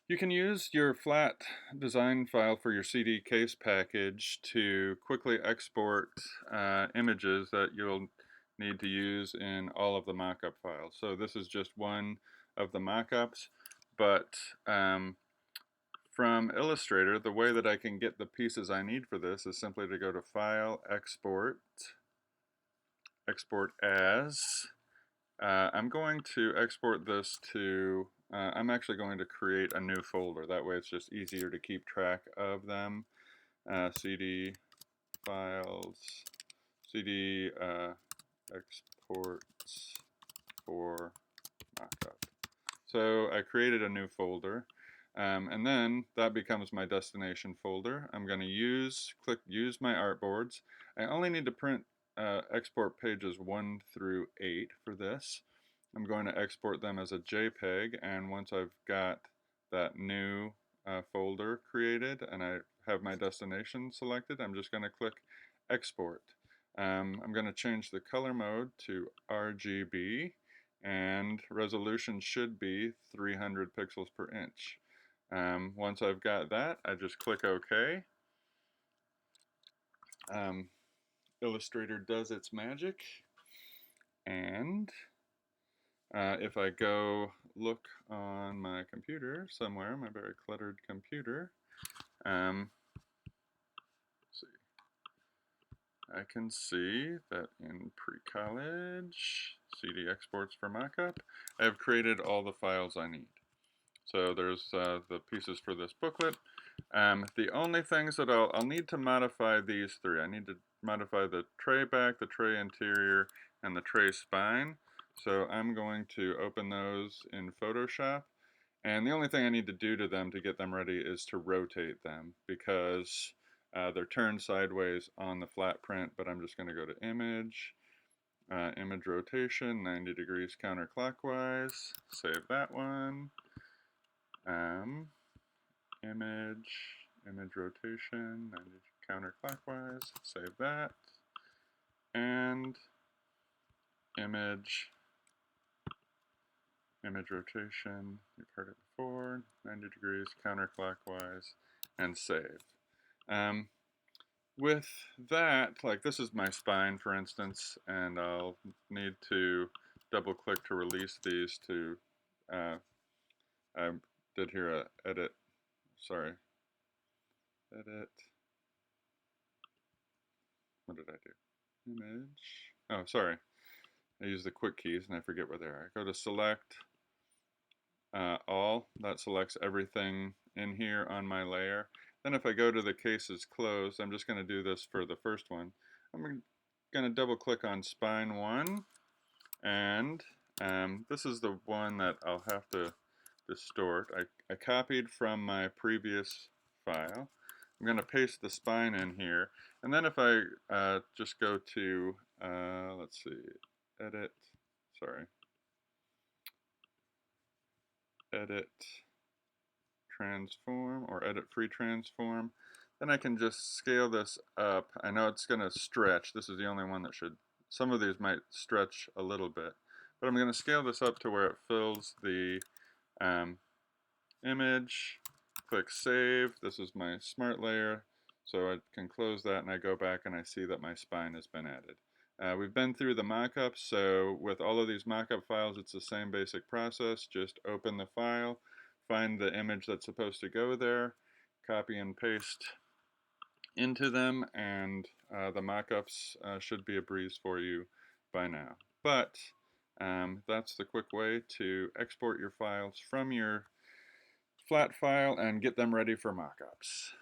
You can use your flat design file for your CD case package to quickly export images that you'll need to use in all of the mockup files. So this is just one of the mockups, but from Illustrator, the way that I can get the pieces I need for this is simply to go to File, Export, Export As. I'm going to export this to, I'm actually going to create a new folder. That way it's just easier to keep track of them. CD files, CD exports for mockup. So I created a new folder. And then that becomes my destination folder. I'm going to click Use My Artboards. I only need to print export pages 1 through 8 for this. I'm going to export them as a JPEG, and once I've got that new folder created and I have my destination selected, I'm just going to click Export. I'm going to change the color mode to RGB, and resolution should be 300 pixels per inch. Once I've got that, I just click OK. Illustrator does its magic, and if I go look on my computer somewhere, my very cluttered computer, let's see, I can see that in PreCollege, CD exports for mockup, I have created all the files I need. So there's the pieces for this booklet. The only things that I'll need to modify these three. I need to modify the tray back, the tray interior, and the tray spine. So I'm going to open those in Photoshop. And the only thing I need to do to them to get them ready is to rotate them, because they're turned sideways on the flat print, but I'm just going to go to Image, Image Rotation, 90 degrees counterclockwise, save that one. Image rotation, 90 counterclockwise, save that, and image rotation, you've heard it before, 90 degrees counterclockwise, and save. With that, like this is my spine for instance, and I'll need to double click to release these to, I did here a edit, sorry, edit, what did I do? Image, oh sorry, I use the quick keys and I forget where they are. I go to select all, that selects everything in here on my layer. Then if I go to the cases closed, I'm just going to do this for the first one. I'm going to double click on spine 1, and this is the one that I'll have to distort. I copied from my previous file. I'm going to paste the spine in here, and then if I just go to, let's see, edit, sorry, edit transform, or edit free transform, then I can just scale this up. I know it's going to stretch. This is the only one that should, some of these might stretch a little bit, but I'm going to scale this up to where it fills the image. Click Save. This is my smart layer, so I can close that and I go back and I see that my spine has been added. We've been through the mockup, so with all of these mockup files it's the same basic process. Just open the file, find the image that's supposed to go there, copy and paste into them, and the mockups should be a breeze for you by now. But that's the quick way to export your files from your flat file and get them ready for mockups.